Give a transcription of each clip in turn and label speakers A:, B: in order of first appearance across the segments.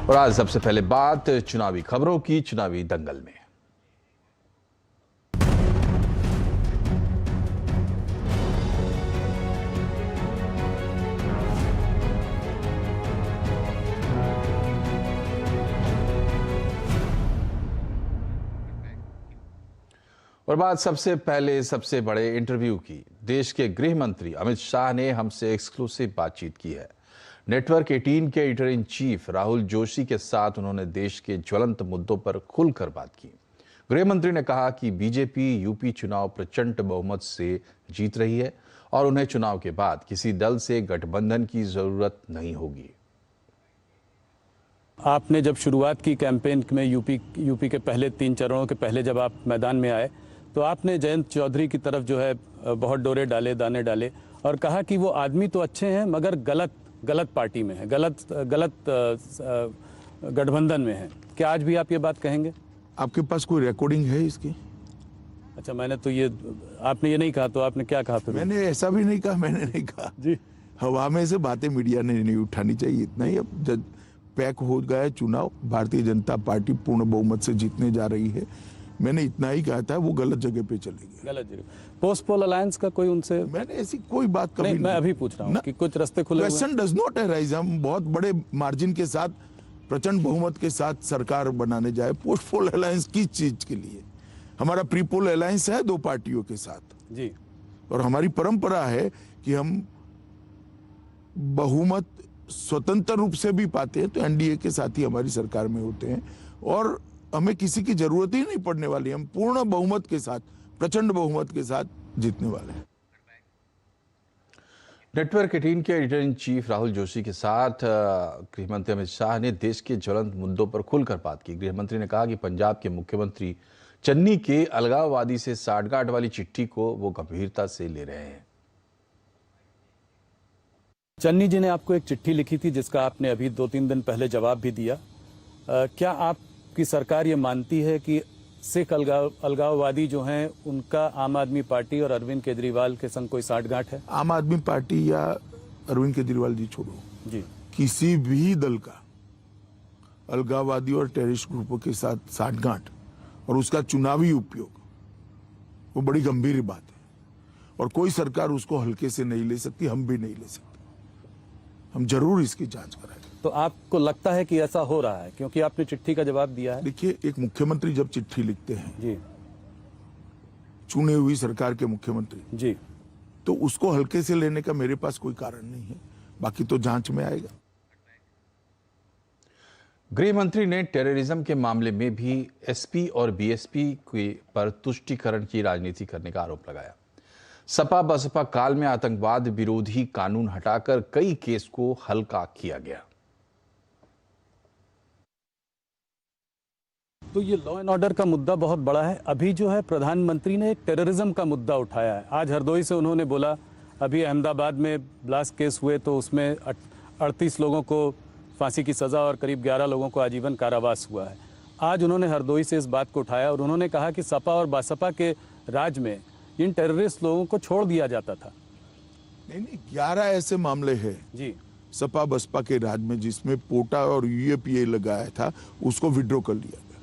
A: और आज सबसे पहले बात चुनावी खबरों की, चुनावी दंगल में। और बात सबसे पहले सबसे बड़े इंटरव्यू की। देश के गृह मंत्री अमित शाह ने हमसे एक्सक्लूसिव बातचीत की है। नेटवर्क 18 के editor in chief Rahul Joshi के साथ उन्होंने देश के ज्वलंत मुद्दों पर खुलकर बात की। गृह मंत्री ने कहा कि बीजेपी यूपी चुनाव प्रचंड बहुमत से जीत रही है और उन्हें चुनाव के बाद किसी दल से गठबंधन की जरूरत नहीं होगी।
B: आपने जब शुरुआत की कैंपेन में यूपी के पहले 3 चरणों के पहले जब आप मैदान में आए तो आपने जयंत चौधरी की तरफ जो है बहुत डोरे डाले, दाने डाले और कहा कि वो आदमी तो अच्छे हैं मगर गलत पार्टी में है, गलत गठबंधन में है। क्या आज भी आप ये बात कहेंगे?
C: आपके पास कोई रिकॉर्डिंग है इसकी?
B: अच्छा, मैंने तो ये, आपने ये नहीं कहा तो आपने क्या कहा फिर?
C: मैंने ऐसा भी नहीं कहा, मैंने नहीं कहा
B: जी।
C: हवा में से बातें मीडिया ने नहीं उठानी चाहिए, इतना ही। अब जब पैक हो गया चुनाव, भारतीय जनता पार्टी पूर्ण बहुमत से जीतने जा रही है, मैंने इतना ही कहा था, वो गलत जगह पे चलेगी।
B: गलत जगह। पोस्ट पोल अलायंस का कोई उनसे?
C: मैंने ऐसी कोई बात कभी नहीं।
B: मैं अभी पूछ रहा हूँ कि कुछ रास्ते खुले हुए हैं।
C: Question does not arise. हम बहुत बड़े मार्जिन के साथ, प्रचंड बहुमत के साथ सरकार बनाने जाए। पोस्ट पोल अलायंस किस चीज के लिए? हमारा प्री पोल अलायंस है 2 पार्टियों के साथ
B: जी, और
C: हमारी परंपरा है कि हम बहुमत स्वतंत्र रूप से भी पाते हैं तो एनडीए के साथ ही हमारी सरकार में होते हैं और हमें किसी की जरूरत ही नहीं पड़ने वाली। हम पूर्ण बहुमत के साथ, प्रचंड बहुमत के साथ जीतने वाले हैं।
A: नेटवर्क 18 के editor in chief Rahul Joshi के साथ गृह मंत्री अमित शाह ने देश के ज्वलंत मुद्दों पर खुलकर बात की। गृह मंत्री ने कहा कि पंजाब के मुख्यमंत्री चन्नी के अलगाववादी से साठगांठ वाली चिट्ठी को वो गंभीरता से ले रहे हैं।
B: चन्नी जी ने आपको एक चिट्ठी लिखी थी जिसका आपने अभी 2-3 दिन पहले जवाब भी दिया। क्या आपकी सरकार ये मानती है कि सिख अलगाववादी जो हैं उनका आम आदमी पार्टी और अरविंद केजरीवाल के संग कोई साठगांठ है?
C: आम आदमी पार्टी या अरविंद केजरीवाल जी छोड़ो
B: जी,
C: किसी भी दल का अलगाववादी और टेररिस्ट ग्रुपों के साथ साठगांठ और उसका चुनावी उपयोग, वो बड़ी गंभीर बात है और कोई सरकार उसको हल्के से नहीं ले सकती, हम भी नहीं ले सकते। हम जरूर इसकी जांच कराएंगे।
B: तो आपको लगता है कि ऐसा हो रहा है क्योंकि आपने चिट्ठी का जवाब दिया है?
C: देखिए, एक मुख्यमंत्री जब चिट्ठी लिखते हैं
B: जी,
C: चुने हुई सरकार के मुख्यमंत्री
B: जी,
C: तो उसको हल्के से लेने का मेरे पास कोई कारण नहीं है, बाकी तो जांच में आएगा।
A: गृह मंत्री ने टेररिज्म के मामले में भी एसपी और बीएसपी पर तुष्टीकरण की राजनीति करने का आरोप लगाया। सपा बसपा काल में आतंकवाद विरोधी कानून हटाकर कई केस को हल्का किया गया।
B: तो ये लॉ एंड ऑर्डर का मुद्दा बहुत बड़ा है। अभी जो है प्रधानमंत्री ने एक टेररिज्म का मुद्दा उठाया है। आज हरदोई से उन्होंने बोला, अभी अहमदाबाद में ब्लास्ट केस हुए तो उसमें 38 लोगों को फांसी की सज़ा और करीब 11 लोगों को आजीवन कारावास हुआ है। आज उन्होंने हरदोई से इस बात को उठाया और उन्होंने कहा कि सपा और बसपा के राज में इन टेररिस्ट लोगों को छोड़ दिया जाता था।
C: नहीं, 11 ऐसे मामले हैं
B: जी,
C: सपा बसपा के राज में जिसमें पोटा और यूएपीए लगाया था, उसको विड्रॉ कर लिया गया,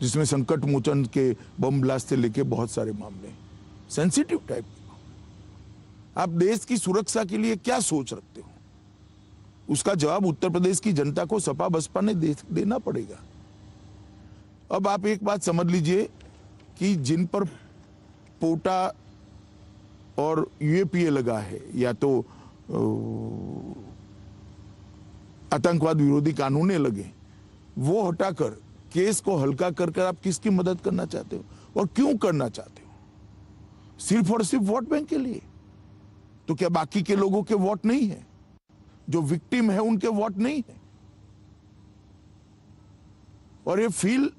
C: जिसमें संकट मोचन के बम ब्लास्ट से लेके बहुत सारे मामले सेंसिटिव टाइप। आप देश की सुरक्षा के लिए क्या सोच रखते हो, उसका जवाब उत्तर प्रदेश की जनता को सपा बसपा ने देना पड़ेगा। अब आप एक बात समझ लीजिए कि जिन पर पोटा और यूएपीए लगा है या तो आतंकवाद विरोधी कानून लगे, वो हटाकर केस को हल्का कर आप किसकी मदद करना चाहते हो और क्यों करना चाहते हो? सिर्फ और सिर्फ वोट बैंक के लिए? तो क्या बाकी के लोगों के वोट नहीं है? जो विक्टिम है उनके वोट नहीं है? और ये फील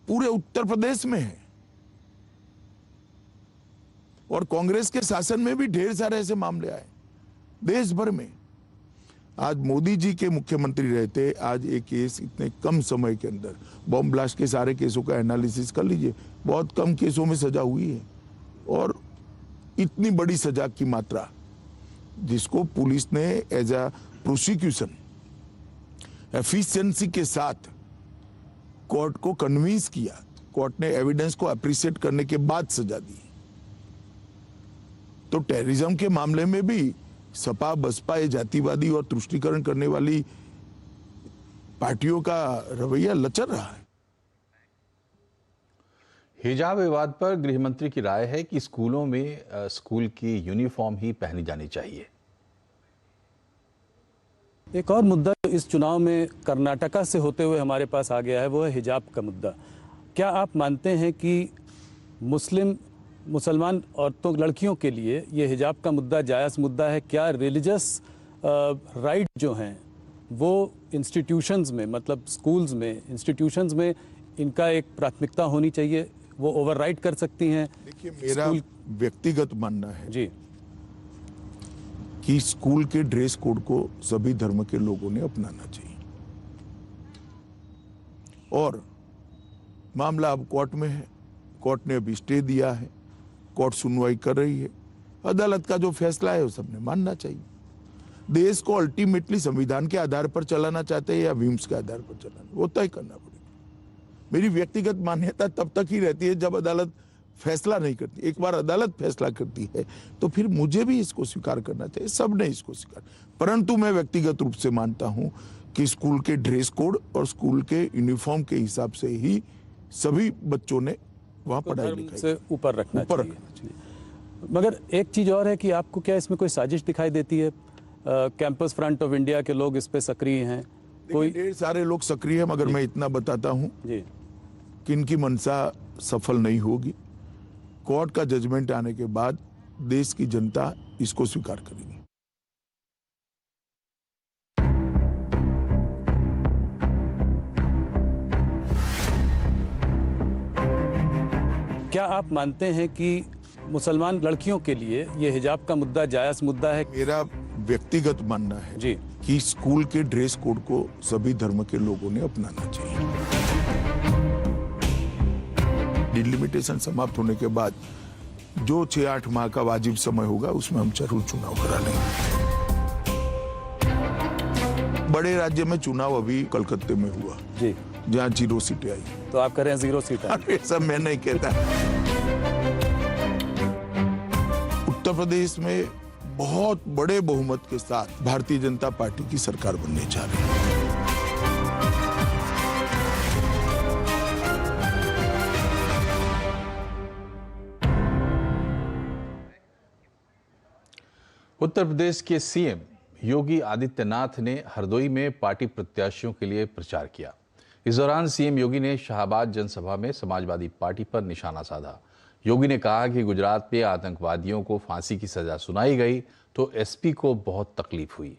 C: पूरे उत्तर प्रदेश में है और कांग्रेस के शासन में भी ढेर सारे ऐसे मामले आए देश भर में। आज मोदी जी के मुख्यमंत्री रहते, आज एक केस इतने कम समय के अंदर, बम ब्लास्ट के सारे केसों का एनालिसिस कर लीजिए, बहुत कम केसों में सजा हुई है और इतनी बड़ी सजा की मात्रा जिसको पुलिस ने एज अ प्रोसिक्यूशन एफिशिएंसी के साथ कोर्ट को कन्विंस किया, कोर्ट ने एविडेंस को अप्रिशिएट करने के बाद सजा दी। तो टेररिज्म के मामले में भी सपा बसपा ये जातिवादी और तुष्टीकरण करने वाली पार्टियों का रवैया लचर रहा है।
A: हिजाब विवाद पर गृह मंत्री की राय है कि स्कूलों में स्कूल की यूनिफॉर्म ही पहनी जानी चाहिए।
B: एक और मुद्दा जो इस चुनाव में कर्नाटका से होते हुए हमारे पास आ गया है वो है हिजाब का मुद्दा। क्या आप मानते हैं कि मुसलमान औरतों लड़कियों के लिए ये हिजाब का मुद्दा जायज़ मुद्दा है? क्या रिलीजियस राइट जो हैं वो इंस्टीट्यूशंस में, मतलब स्कूल्स में, इंस्टीट्यूशंस में इनका एक प्राथमिकता होनी चाहिए, वो ओवरराइड कर सकती हैं?
C: देखिए, मेरा व्यक्तिगत मानना है
B: जी
C: कि स्कूल के ड्रेस कोड को सभी धर्म के लोगों ने अपनाना चाहिए। और मामला अब कोर्ट में है, कोर्ट ने अभी स्टे दिया है, कोर्ट सुनवाई कर रही है। अदालत का जो फैसला है वो सबने मानना चाहिए। देश को अल्टीमेटली संविधान के आधार पर चलाना चाहते हैं या विम्स के आधार पर चलाना, वो तय करना पड़ेगा। मेरी व्यक्तिगत मान्यता तब तक ही रहती है जब अदालत फैसला नहीं करती। एक बार अदालत फैसला करती है तो फिर मुझे भी इसको स्वीकार करना चाहिए, सबने इसको स्वीकार। परंतु मैं व्यक्तिगत रूप से मानता हूं कि स्कूल के ड्रेस कोड और स्कूल के यूनिफॉर्म के हिसाब से ही सभी बच्चों ने वहां पढ़ाई लिखाई
B: से ऊपर रखना चाहिए। मगर एक चीज और है कि आपको क्या इसमें कोई साजिश दिखाई देती है? कैंपस फ्रंट ऑफ इंडिया के लोग इस पे सक्रिय हैं,
C: कोई ढेर सारे लोग सक्रिय हैं, मगर मैं इतना बताता हूं कि इनकी मंशा सफल नहीं होगी। कोर्ट का जजमेंट आने के बाद देश की जनता इसको स्वीकार करेगी।
B: क्या आप मानते हैं कि मुसलमान लड़कियों के लिए ये हिजाब का मुद्दा जायज़ मुद्दा है?
C: मेरा व्यक्तिगत मानना है
B: जी
C: कि स्कूल के ड्रेस कोड को सभी धर्म के लोगों ने अपनाना चाहिए। डिलिमिटेशन समाप्त होने के बाद जो 6-8 माह का वाजिब समय होगा उसमें हम जरूर चुनाव करा लेंगे। बड़े राज्य में चुनाव अभी कलकत्ते में हुआ
B: जी,
C: जहाँ 0 सीटें आई।
B: तो आप कह रहे हैं 0 सीट?
C: अरे सब मैं नहीं कहता। उत्तर प्रदेश में बहुत बड़े बहुमत के साथ भारतीय जनता पार्टी की सरकार बनने जा रही है।
A: उत्तर प्रदेश के सीएम योगी आदित्यनाथ ने हरदोई में पार्टी प्रत्याशियों के लिए प्रचार किया। इस दौरान सीएम योगी ने शाहबाद जनसभा में समाजवादी पार्टी पर निशाना साधा। योगी ने कहा कि गुजरात में आतंकवादियों को फांसी की सजा सुनाई गई तो एसपी को बहुत तकलीफ हुई।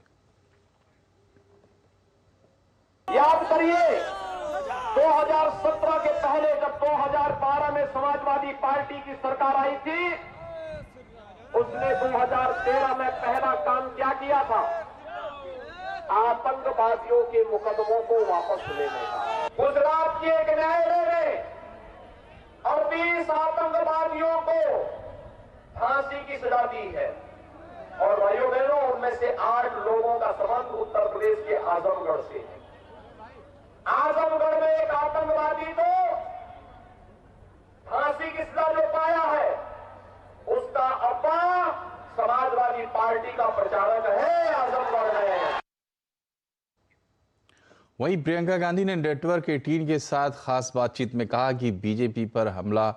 D: याद करिए 2017 के पहले जब 2012 में समाजवादी पार्टी की सरकार आई थी, उसने 2013 में पहला काम क्या किया था? आतंकवादियों के मुकदमों को वापस लेने का। गुजरात की एक न्यायालय ने 38 आतंकवादियों को फांसी की सजा दी है और भाइयों बहनों उनमें से 8 लोगों का संबंध उत्तर प्रदेश के आजमगढ़ से है। आजमगढ़ में एक आतंकवादी को फांसी की सजा जो पाया है उसका अब्बा समाजवादी पार्टी का प्रचारक है आजमगढ़ में।
A: वहीं प्रियंका गांधी ने नेटवर्क 18 के साथ खास बातचीत में कहा कि बीजेपी पर हमला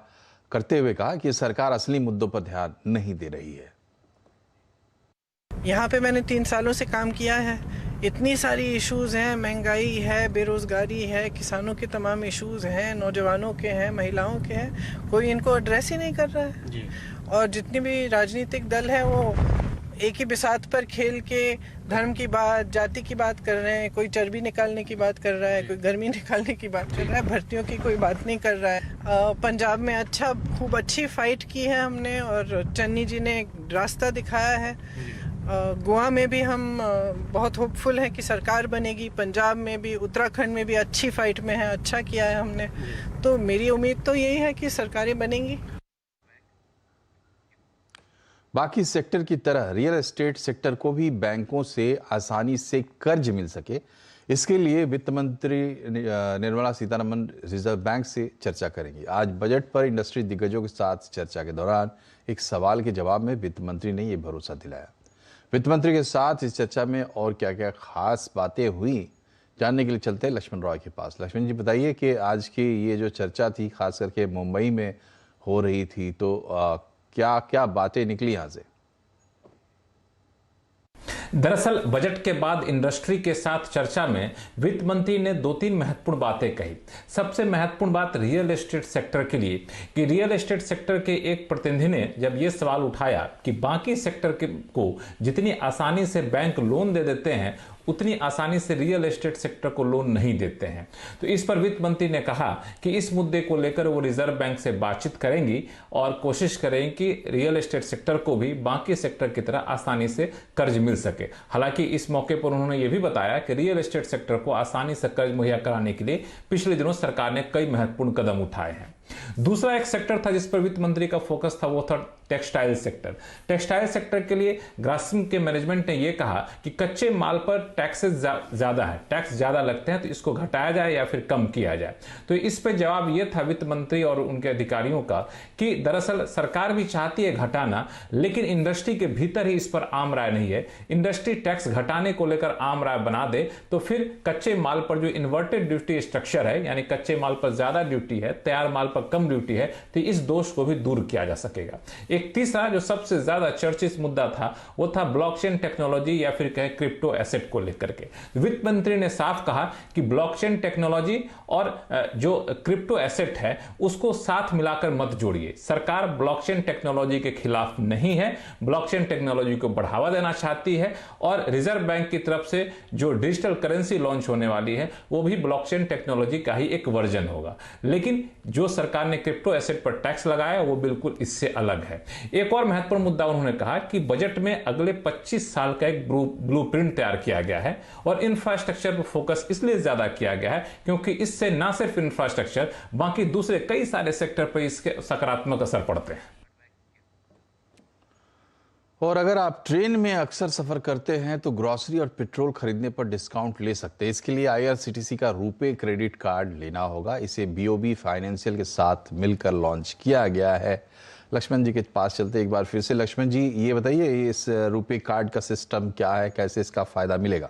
A: करते हुए कहा कि सरकार असली मुद्दों पर ध्यान नहीं दे रही है।
E: यहाँ पे मैंने 3 सालों से काम किया है। इतनी सारी इश्यूज हैं, महंगाई है, बेरोजगारी है, किसानों के तमाम इश्यूज हैं, नौजवानों के हैं, महिलाओं के हैं, कोई इनको एड्रेस ही नहीं कर रहा है जी। और जितने भी राजनीतिक दल हैं वो एक ही बिसात पर खेल के धर्म की बात, जाति की बात कर रहे हैं। कोई चर्बी निकालने की बात कर रहा है, कोई गर्मी निकालने की बात कर रहा है, भर्तियों की कोई बात नहीं कर रहा है। पंजाब में खूब अच्छी फाइट की है हमने और चन्नी जी ने एक रास्ता दिखाया है। गोवा में भी हम बहुत होपफुल हैं कि सरकार बनेगी। पंजाब में भी, उत्तराखंड में भी अच्छी फाइट में है, अच्छा किया है हमने। तो मेरी उम्मीद तो यही है कि सरकारें बनेंगी।
A: बाकी सेक्टर की तरह रियल एस्टेट सेक्टर को भी बैंकों से आसानी से कर्ज मिल सके, इसके लिए वित्त मंत्री निर्मला सीतारमण रिजर्व बैंक से चर्चा करेंगी। आज बजट पर इंडस्ट्री दिग्गजों के साथ चर्चा के दौरान एक सवाल के जवाब में वित्त मंत्री ने ये भरोसा दिलाया। वित्त मंत्री के साथ इस चर्चा में और क्या क्या खास बातें हुई, जानने के लिए चलते हैं लक्ष्मण रॉय के पास। लक्ष्मण जी, बताइए कि आज की ये जो चर्चा थी, खास करके मुंबई में हो रही थी, तो क्या क्या बातें निकली यहाँ से?
F: दरअसल बजट के बाद इंडस्ट्री के साथ चर्चा में वित्त मंत्री ने 2-3 महत्वपूर्ण बातें कही। सबसे महत्वपूर्ण बात रियल एस्टेट सेक्टर के लिए कि रियल एस्टेट सेक्टर के एक प्रतिनिधि ने जब यह सवाल उठाया कि बाकी सेक्टर को जितनी आसानी से बैंक लोन दे देते हैं उतनी आसानी से रियल एस्टेट सेक्टर को लोन नहीं देते हैं, तो इस पर वित्त मंत्री ने कहा कि इस मुद्दे को लेकर वो रिजर्व बैंक से बातचीत करेंगी और कोशिश करेंगी कि रियल एस्टेट सेक्टर को भी बाकी सेक्टर की तरह आसानी से कर्ज मिल सके। हालांकि इस मौके पर उन्होंने ये भी बताया कि रियल एस्टेट सेक्टर को आसानी से कर्ज मुहैया कराने के लिए पिछले दिनों सरकार ने कई महत्वपूर्ण कदम उठाए हैं। दूसरा एक सेक्टर था जिस पर वित्त मंत्री का फोकस था, वो था टेक्सटाइल सेक्टर। टेक्सटाइल सेक्टर के लिए ग्रासिम के मैनेजमेंट ने यह कहा कि कच्चे माल पर टैक्सेस ज्यादा है, टैक्स ज्यादा लगते हैं, तो इसको घटाया जाए या फिर कम किया जाए। तो इस पे जवाब यह था वित्त मंत्री और उनके अधिकारियों का कि दरअसल सरकार भी चाहती है घटाना, लेकिन इंडस्ट्री के भीतर ही इस पर आम राय नहीं है। इंडस्ट्री टैक्स घटाने को लेकर आम राय बना दे तो फिर कच्चे माल पर जो इन्वर्टेड ड्यूटी स्ट्रक्चर है, यानी कच्चे माल पर ज्यादा ड्यूटी है, तैयार माल पर कम ड्यूटी है, तो इस दोष को भी दूर किया जा सकेगा। एक तीसरा जो सबसे ज्यादा चर्चित मुद्दा था वो था ब्लॉकचेन टेक्नोलॉजी या फिर कहे क्रिप्टो एसेट को लेकर के। वित्त मंत्री ने साफ कहा कि ब्लॉकचेन टेक्नोलॉजी और जो क्रिप्टो एसेट है उसको साथ मिलाकर मत जोड़िए। सरकार ब्लॉकचेन टेक्नोलॉजी के खिलाफ नहीं है, ब्लॉकचेन टेक्नोलॉजी को बढ़ावा देना चाहती है और रिजर्व बैंक की तरफ से जो डिजिटल करेंसी लॉन्च होने वाली है वो भी ब्लॉकचेन टेक्नोलॉजी का ही एक वर्जन होगा। लेकिन जो सरकार ने क्रिप्टो एसेट पर टैक्स लगाया वो बिल्कुल इससे अलग है। एक और महत्वपूर्ण मुद्दा उन्होंने कहा कि बजट में अगले 25 साल का एक ब्लूप्रिंट तैयार किया गया है और इंफ्रास्ट्रक्चर पर फोकस इसलिए ज्यादा किया गया है क्योंकि इससे ना सिर्फ इंफ्रास्ट्रक्चर बाकी दूसरे कई सारे सेक्टर पर इसके सकारात्मक असर पड़ते हैं।
A: और अगर आप ट्रेन में अक्सर सफर करते हैं तो ग्रोसरी और पेट्रोल खरीदने पर डिस्काउंट ले सकते हैं। इसके लिए आईआरसीटीसी का रुपे क्रेडिट कार्ड लेना होगा। इसे बीओबी फाइनेंशियल के साथ मिलकर लॉन्च किया गया है। लक्ष्मण जी के पास चलते एक बार फिर से। लक्ष्मण जी, ये बताइए इस रुपे कार्ड का सिस्टम क्या है, कैसे इसका फायदा मिलेगा?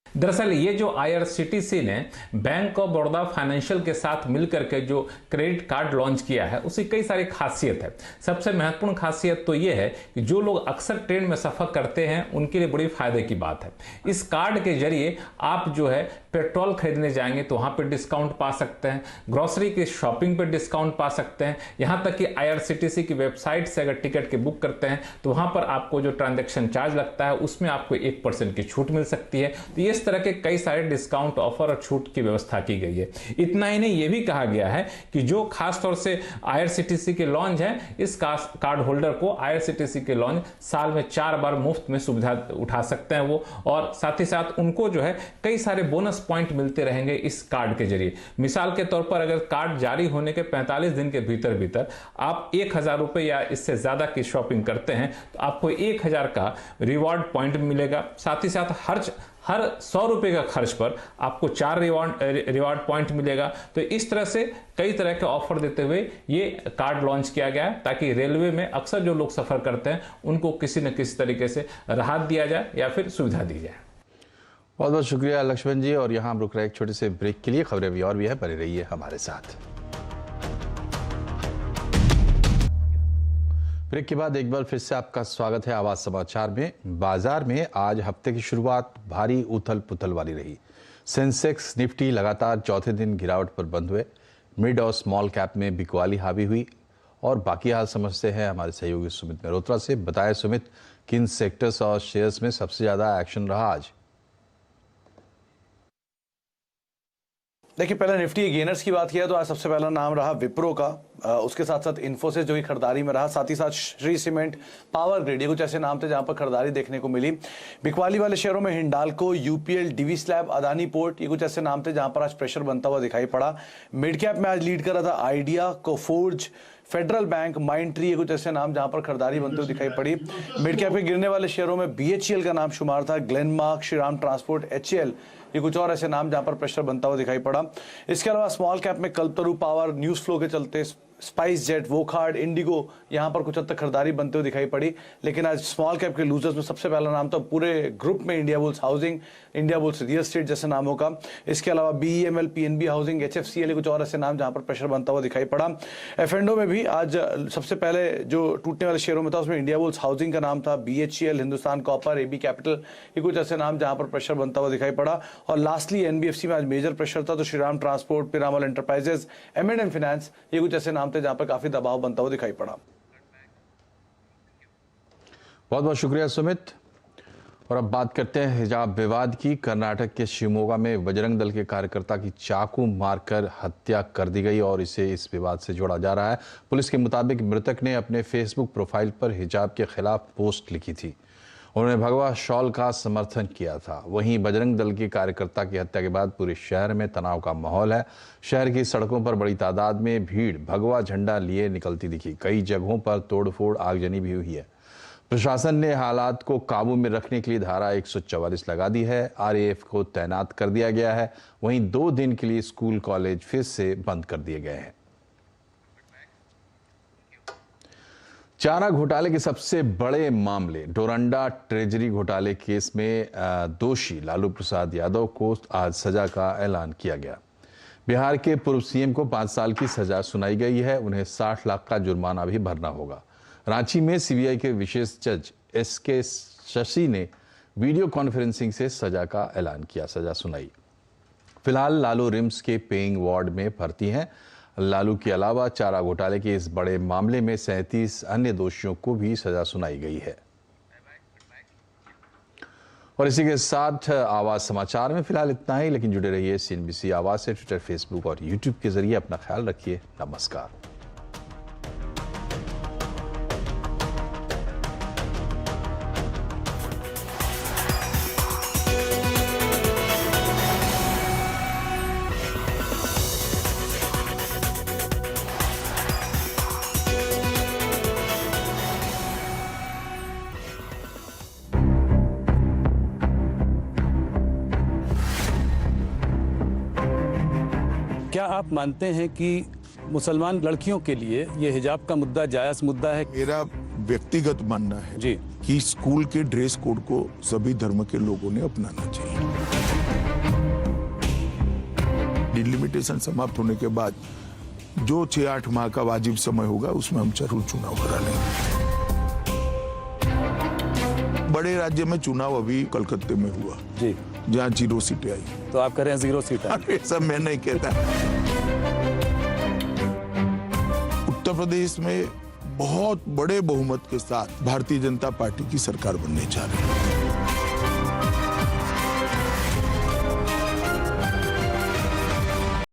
F: दरअसल ये जो आईआरसीटीसी ने बैंक ऑफ बड़ौदा फाइनेंशियल के साथ मिलकर के जो क्रेडिट कार्ड लॉन्च किया है उसकी कई सारी खासियत है। सबसे महत्वपूर्ण खासियत तो ये है कि जो लोग अक्सर ट्रेन में सफर करते हैं उनके लिए बड़ी फायदे की बात है। इस कार्ड के जरिए आप जो है पेट्रोल खरीदने जाएंगे तो वहां पर डिस्काउंट पा सकते हैं, ग्रोसरी की शॉपिंग पर डिस्काउंट पा सकते हैं, यहां तक कि आईआरसीटीसी की वेबसाइट से अगर टिकट के बुक करते हैं तो वहां पर आपको जो ट्रांजैक्शन चार्ज लगता है उसमें आपको 1% की छूट मिल सकती है। तो इस तरह के कई सारे डिस्काउंट ऑफर और छूट की व्यवस्था की गई है। इतना ही नहीं, यह भी कहा गया है कि जो खास तौर से आईआरसीटीसी के लॉन्च है इस कार्ड होल्डर को आईआरसीटीसी के लॉन्च साल में 4 बार मुफ्त में सुविधा उठा सकते हैं वो, और साथ ही साथ उनको जो है कई सारे बोनस पॉइंट मिलते रहेंगे इस कार्ड के जरिए। मिसाल के तौर पर अगर कार्ड जारी होने के 45 दिन के भीतर आप 1000 रुपए या इससे ज्यादा की शॉपिंग करते हैं तो आपको 1000 का रिवॉर्ड पॉइंट मिलेगा। साथ ही साथ हर 100 रुपए का खर्च पर आपको 4 रिवॉर्ड पॉइंट मिलेगा। तो इस तरह से कई तरह के ऑफर देते हुए ये कार्ड लॉन्च किया गया है ताकि रेलवे में अक्सर जो लोग सफर करते हैं उनको किसी न किसी तरीके से राहत दिया जाए या फिर सुविधा दी जाए।
A: बहुत बहुत शुक्रिया लक्ष्मण जी। और यहाँ हम रुक रहे एक छोटे से ब्रेक के लिए। खबरें भी और भी है, बने रहिए हमारे साथ। ब्रेक के बाद एक बार फिर से आपका स्वागत है आवाज समाचार में। बाजार में आज हफ्ते की शुरुआत भारी उथल पुथल वाली रही। सेंसेक्स निफ्टी लगातार चौथे दिन गिरावट पर बंद हुए। मिड और स्मॉल कैप में बिकवाली हावी हुई। और बाकी हाल समझते हैं हमारे सहयोगी सुमित मेहरोत्रा से। बताएं सुमित, किन सेक्टर्स और शेयर्स में सबसे ज्यादा एक्शन रहा आज?
G: देखिए, पहले निफ्टी गेनर्स की बात किया तो आज सबसे पहला नाम रहा विप्रो का, उसके साथ साथ इन्फोसिस जो कि खरीदारी में रहा, साथ ही साथ श्री सीमेंट, पावर ग्रिड, ये कुछ ऐसे नाम थे जहां पर खरीदारी देखने को मिली। बिकवाली वाले शेयरों में Hindalco, UPL, Divi's lab, Adani port, ये कुछ ऐसे नाम थे जहां पर आज प्रेशर बनता हुआ दिखाई पड़ा। मिड कैप में आज लीड कर रहा था idea, Coforge, federal bank, mind tree, ये कुछ ऐसे नाम जहां पर खरीदारी बनते हुए दिखाई पड़ी। मिड कैप के गिरने वाले शेयरों में BHEL का नाम शुमार था, ग्लेनमार्क, श्रीराम ट्रांसपोर्ट, HAL, ये कुछ और ऐसे नाम जहां पर प्रेशर बनता हुआ दिखाई पड़ा। इसके अलावा स्मॉल कैप में कल्पतरू पावर, न्यूज फ्लो के चलते स्पाइस जेट, वोखार्ड, इंडिगो, यहां पर कुछ हद तक खरीदारी बनते हुए दिखाई पड़ी। लेकिन आज स्मॉल कैप के लूजर्स में सबसे पहला नाम था पूरे ग्रुप में Indiabulls housing, Indiabulls real estate जैसे नामों का। इसके अलावा BEML, PNB हाउसिंग, HFCL, कुछ और ऐसे नाम जहां पर प्रेशर बनता हुआ दिखाई पड़ा। F&O में भी आज सबसे पहले जो टूटने वाले शेयरों में था उसमें इंडियाबुल्स हाउसिंग का नाम था, BHEL, Hindustan copper, AB capital, ये कुछ ऐसे नाम जहां पर प्रेशर बनता हुआ दिखाई पड़ा। और लास्टली NBFC में आज मेजर प्रेशर था, तो Shriram transport, Piramal enterprises, M&M finance, ये कुछ ऐसे नाम थे जहां पर काफी दबाव बनता हुआ दिखाई पड़ा।
A: बहुत बहुत शुक्रिया सुमित। और अब बात करते हैं हिजाब विवाद की। कर्नाटक के शिवमोगा में बजरंग दल के कार्यकर्ता की चाकू मारकर हत्या कर दी गई और इसे इस विवाद से जोड़ा जा रहा है। पुलिस के मुताबिक मृतक ने अपने फेसबुक प्रोफाइल पर हिजाब के खिलाफ पोस्ट लिखी थी। उन्होंने भगवा शॉल का समर्थन किया था। वहीं बजरंग दल के कार्यकर्ता की हत्या के बाद पूरे शहर में तनाव का माहौल है। शहर की सड़कों पर बड़ी तादाद में भीड़ भगवा झंडा लिए निकलती दिखी। कई जगहों पर तोड़फोड़, आगजनी भी हुई है। प्रशासन ने हालात को काबू में रखने के लिए धारा 144 लगा दी है। RAF को तैनात कर दिया गया है। वहीं 2 दिन के लिए स्कूल कॉलेज फिर से बंद कर दिए गए हैं। चारा घोटाले के सबसे बड़े मामले डोरंडा ट्रेजरी घोटाले केस में दोषी लालू प्रसाद यादव को आज सजा का ऐलान किया गया। बिहार के पूर्व CM को 5 साल की सजा सुनाई गई है। उन्हें 60 लाख का जुर्माना भी भरना होगा। रांची में CBI के विशेष जज SK शशि ने वीडियो कॉन्फ्रेंसिंग से सजा का ऐलान किया, सजा सुनाई। फिलहाल लालू रिम्स के पेइंग वार्ड में भर्ती हैं। लालू के अलावा चारा घोटाले के इस बड़े मामले में 37 अन्य दोषियों को भी सजा सुनाई गई है। और इसी के साथ आवाज समाचार में फिलहाल इतना ही, लेकिन जुड़े रहिए CNBC आवाज से। ट्विटर, फेसबुक और YouTube के जरिए अपना ख्याल रखिए। नमस्कार।
B: क्या आप मानते हैं कि मुसलमान लड़कियों के लिए ये हिजाब का मुद्दा जायज मुद्दा है?
C: मेरा व्यक्तिगत मानना है
B: जी
C: कि स्कूल के ड्रेस कोड को सभी धर्म के लोगों ने अपनाना चाहिए। डिलिमिटेशन समाप्त होने के बाद जो 6-8 माह का वाजिब समय होगा उसमें हम जरूर चुनाव करा लेंगे। बड़े राज्य में चुनाव अभी कलकत्ते में हुआ
B: जी,
C: जहाँ 0 सीटें आई।
B: तो आप कह रहे हैं 0 सीट है?
C: अरे सब मैं नहीं कहता। उत्तर प्रदेश में बहुत बड़े बहुमत के साथ भारतीय जनता पार्टी की सरकार बनने जा रही है।